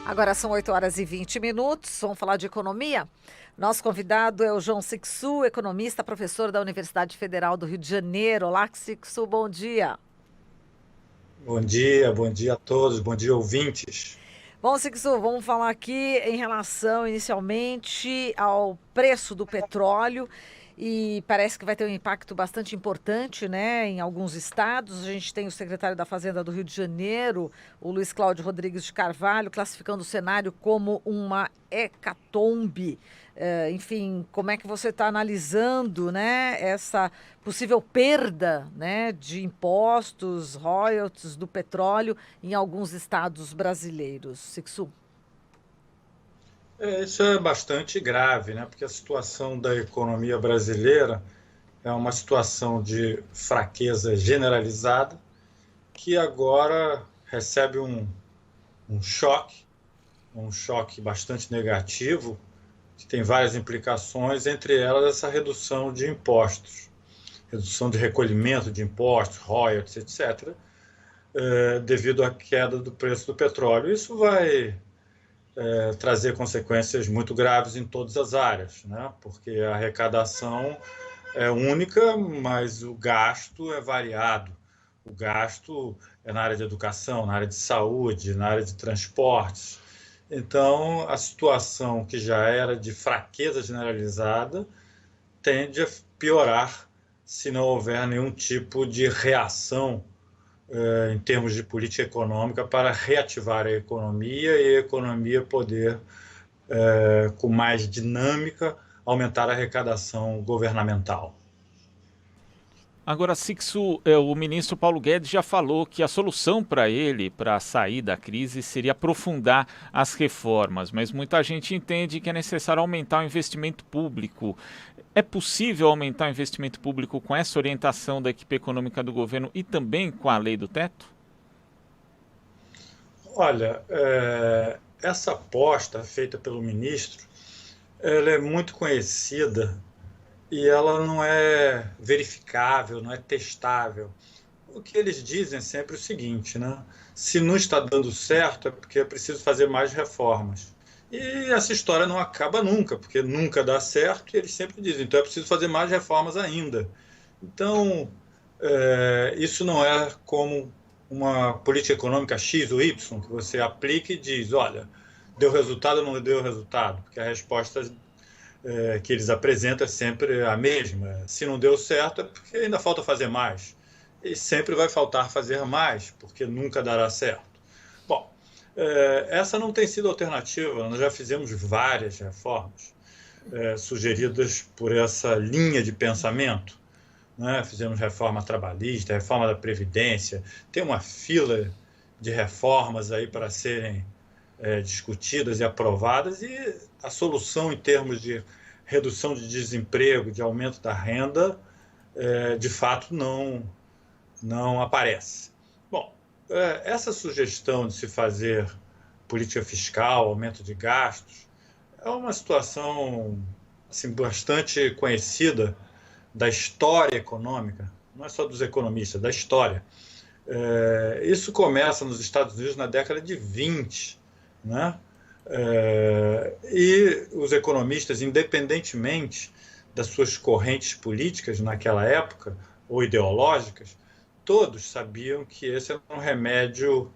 Agora são 8h20. Vamos falar de economia? Nosso convidado é o João Sixu, economista, professor da Universidade Federal do Rio de Janeiro. Olá, Sixu, bom dia. Bom dia a todos, bom dia, ouvintes. Bom, Sixu, vamos falar aqui em relação, inicialmente, ao preço do petróleo. E parece que vai ter um impacto bastante importante, né, em alguns estados. A gente tem o secretário da Fazenda do Rio de Janeiro, o Luiz Cláudio Rodrigues de Carvalho, classificando o cenário como uma hecatombe. Enfim, como é que você está analisando, né, essa possível perda, né, de impostos, royalties do petróleo em alguns estados brasileiros? Sixu. Isso é bastante grave, né? Porque a situação da economia brasileira é uma situação de fraqueza generalizada que agora recebe um choque, um choque bastante negativo, que tem várias implicações, entre elas essa redução de impostos, redução de recolhimento de impostos, royalties, etc., devido à queda do preço do petróleo. Isso vai trazer consequências muito graves em todas as áreas, né? Porque a arrecadação é única, mas o gasto é variado. O gasto é na área de educação, na área de saúde, na área de transportes. Então, a situação que já era de fraqueza generalizada tende a piorar se não houver nenhum tipo de reação em termos de política econômica para reativar a economia e a economia poder, com mais dinâmica, aumentar a arrecadação governamental. Agora, Sixto, o ministro Paulo Guedes já falou que a solução para ele, para sair da crise, seria aprofundar as reformas, mas muita gente entende que é necessário aumentar o investimento público. É possível aumentar o investimento público com essa orientação da equipe econômica do governo e também com a lei do teto? Olha, essa aposta feita pelo ministro, ela é muito conhecida e ela não é verificável, não é testável. O que eles dizem sempre é o seguinte, né? Se não está dando certo é porque é preciso fazer mais reformas. E essa história não acaba nunca, porque nunca dá certo e eles sempre dizem, então é preciso fazer mais reformas ainda. Então, isso não é como uma política econômica X ou Y, que você aplica e diz, olha, deu resultado ou não deu resultado? Porque a resposta que eles apresentam é sempre a mesma. Se não deu certo é porque ainda falta fazer mais. E sempre vai faltar fazer mais, porque nunca dará certo. Bom, essa não tem sido alternativa. Nós já fizemos várias reformas sugeridas por essa linha de pensamento, né? Fizemos reforma trabalhista, reforma da Previdência, tem uma fila de reformas aí para serem discutidas e aprovadas, e a solução em termos de redução de desemprego, de aumento da renda, de fato não aparece. Bom, essa sugestão de se fazer política fiscal, aumento de gastos, é uma situação assim, bastante conhecida da história econômica, não é só dos economistas, da história. Isso começa nos Estados Unidos na década de 20, né? E os economistas, independentemente das suas correntes políticas naquela época, ou ideológicas, todos sabiam que esse era um remédio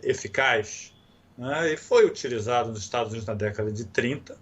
eficaz, né? E foi utilizado nos Estados Unidos na década de 30,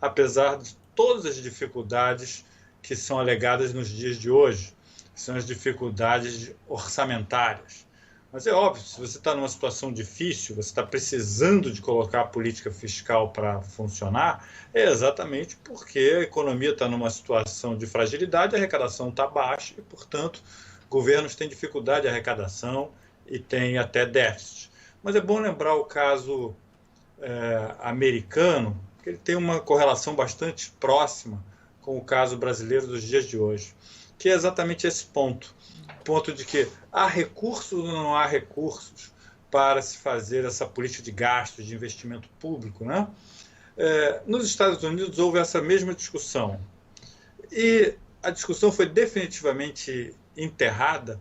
apesar de todas as dificuldades que são alegadas nos dias de hoje, que são as dificuldades orçamentárias. Mas é óbvio, se você está numa situação difícil, você está precisando de colocar a política fiscal para funcionar, é exatamente porque a economia está numa situação de fragilidade, a arrecadação está baixa e, portanto, governos têm dificuldade de arrecadação e têm até déficit. Mas é bom lembrar o caso americano, que ele tem uma correlação bastante próxima com o caso brasileiro dos dias de hoje, que é exatamente esse ponto. O ponto de que há recursos ou não há recursos para se fazer essa política de gastos, de investimento público, né? Nos Estados Unidos houve essa mesma discussão. E a discussão foi definitivamente enterrada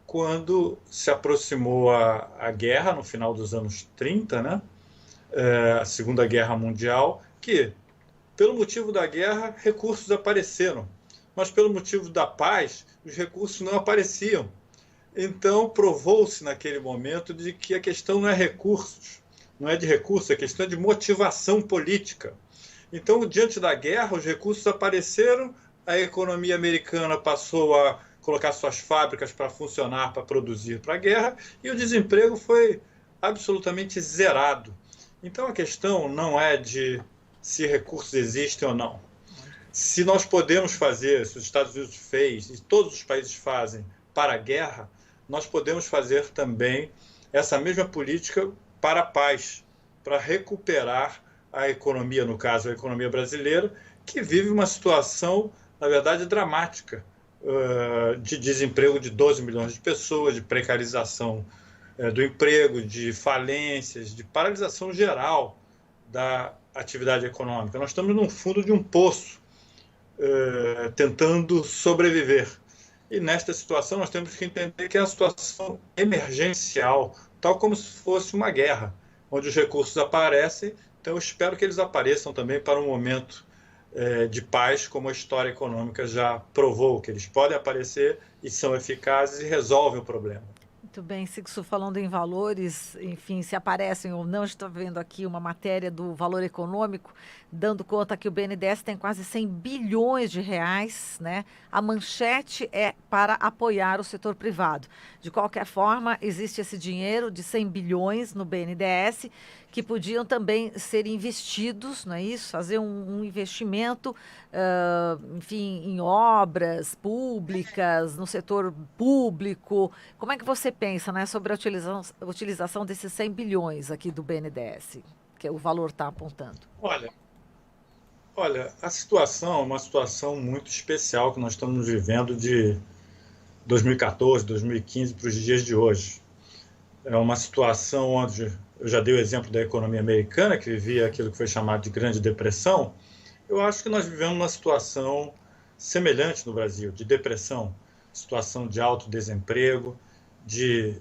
quando se aproximou a guerra, no final dos anos 30, né? a Segunda Guerra Mundial, que, pelo motivo da guerra, recursos apareceram, mas pelo motivo da paz, os recursos não apareciam. Então, provou-se naquele momento de que a questão não é recursos, não é de recursos, a questão é de motivação política. Então, diante da guerra, os recursos apareceram, a economia americana passou a colocar suas fábricas para funcionar, para produzir para a guerra, e o desemprego foi absolutamente zerado. Então, a questão não é de se recursos existem ou não. Se nós podemos fazer, se os Estados Unidos fez, e todos os países fazem, para a guerra, nós podemos fazer também essa mesma política para a paz, para recuperar a economia, no caso a economia brasileira, que vive uma situação, na verdade, dramática, de desemprego de 12 milhões de pessoas, de precarização do emprego, de falências, de paralisação geral da atividade econômica. Nós estamos no fundo de um poço, tentando sobreviver. E nesta situação nós temos que entender que é uma situação emergencial, tal como se fosse uma guerra, onde os recursos aparecem. Então eu espero que eles apareçam também para um momento de paz, como a história econômica já provou, que eles podem aparecer e são eficazes e resolvem o problema. Muito bem, Sixto, falando em valores, enfim, se aparecem ou não, estou vendo aqui uma matéria do Valor Econômico, dando conta que o BNDES tem quase 100 bilhões de reais, né? A manchete é para apoiar o setor privado. De qualquer forma, existe esse dinheiro de 100 bilhões no BNDES, que podiam também ser investidos, não é isso? Fazer um investimento, enfim, em obras públicas, no setor público. Como é que você pensa, né, sobre a utilização desses 100 bilhões aqui do BNDES, que o valor está apontando? Olha, a situação é uma situação muito especial que nós estamos vivendo de 2014, 2015 para os dias de hoje. É uma situação onde, eu já dei o exemplo da economia americana, que vivia aquilo que foi chamado de Grande Depressão. Eu acho que nós vivemos uma situação semelhante no Brasil, de depressão, situação de alto desemprego, de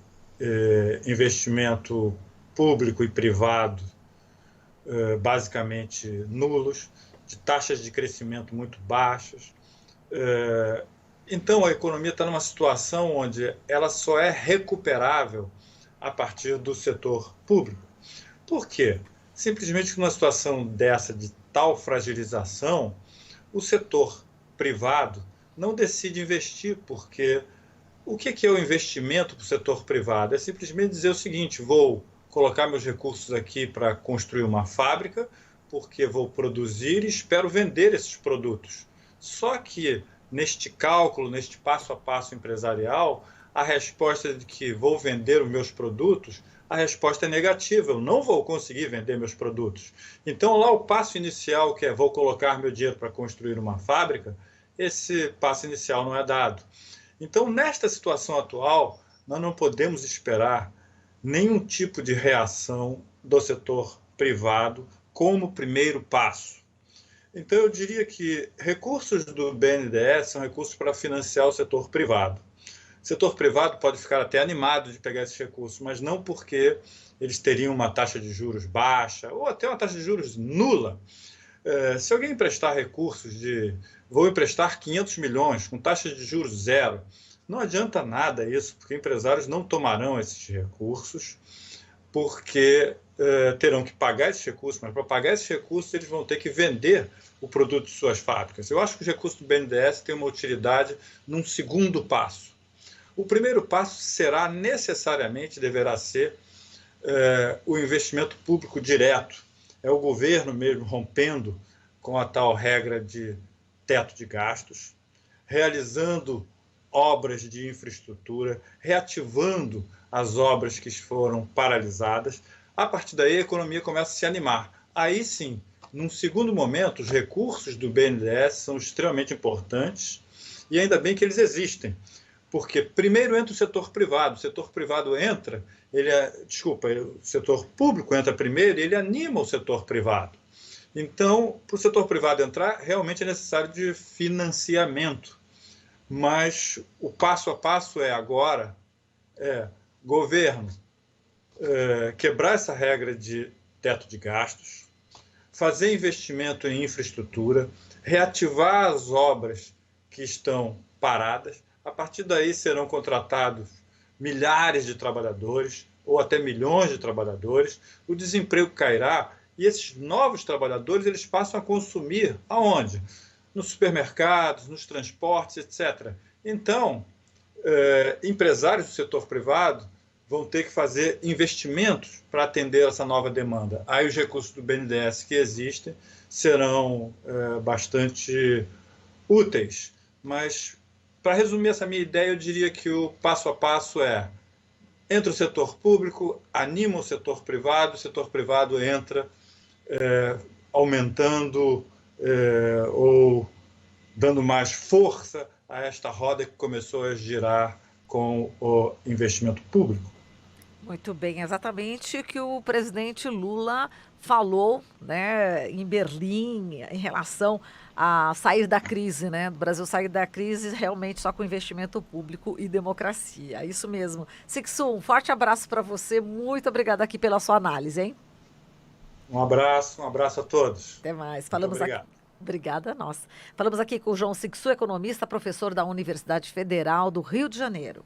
investimento público e privado basicamente nulos, de taxas de crescimento muito baixas. Então a economia está numa situação onde ela só é recuperável a partir do setor público. Por quê? Simplesmente que numa situação dessa, de tal fragilização, o setor privado não decide investir, porque o que é o investimento para o setor privado? É simplesmente dizer o seguinte: vou colocar meus recursos aqui para construir uma fábrica, porque vou produzir e espero vender esses produtos. Só que neste cálculo, neste passo a passo empresarial, a resposta de que vou vender os meus produtos, a resposta é negativa, eu não vou conseguir vender meus produtos. Então, lá o passo inicial, que é vou colocar meu dinheiro para construir uma fábrica, esse passo inicial não é dado. Então, nesta situação atual, nós não podemos esperar nenhum tipo de reação do setor privado como primeiro passo. Então, eu diria que recursos do BNDES são recursos para financiar o setor privado. O setor privado pode ficar até animado de pegar esses recursos, mas não porque eles teriam uma taxa de juros baixa ou até uma taxa de juros nula. Se alguém emprestar recursos vou emprestar 500 milhões com taxa de juros zero, não adianta nada isso, porque empresários não tomarão esses recursos, porque terão que pagar esses recursos, mas para pagar esses recursos eles vão ter que vender o produto de suas fábricas. Eu acho que os recursos do BNDES têm uma utilidade num segundo passo. O primeiro passo deverá ser o investimento público direto. É o governo mesmo rompendo com a tal regra de teto de gastos, realizando obras de infraestrutura, reativando as obras que foram paralisadas. A partir daí, a economia começa a se animar. Aí sim, num segundo momento, os recursos do BNDES são extremamente importantes e ainda bem que eles existem. Porque primeiro entra o setor privado entra, o setor público entra primeiro e ele anima o setor privado. Então, para o setor privado entrar, realmente é necessário de financiamento. Mas o passo a passo governo, quebrar essa regra de teto de gastos, fazer investimento em infraestrutura, reativar as obras que estão paradas. A partir daí serão contratados milhares de trabalhadores ou até milhões de trabalhadores. O desemprego cairá e esses novos trabalhadores eles passam a consumir aonde? Nos supermercados, nos transportes, etc. Então, empresários do setor privado vão ter que fazer investimentos para atender essa nova demanda. Aí os recursos do BNDES que existem serão bastante úteis. Mas, para resumir essa minha ideia, eu diria que o passo a passo entra o setor público, anima o setor privado entra aumentando ou dando mais força a esta roda que começou a girar com o investimento público. Muito bem, exatamente o que o presidente Lula falou, né, em Berlim, em relação a sair da crise, né? Do Brasil sair da crise realmente só com investimento público e democracia. Isso mesmo. Sixu, um forte abraço para você. Muito obrigada aqui pela sua análise, hein? Um abraço a todos. Até mais. Muito obrigado. Obrigada a nós. Falamos aqui com o João Sixu, economista, professor da Universidade Federal do Rio de Janeiro.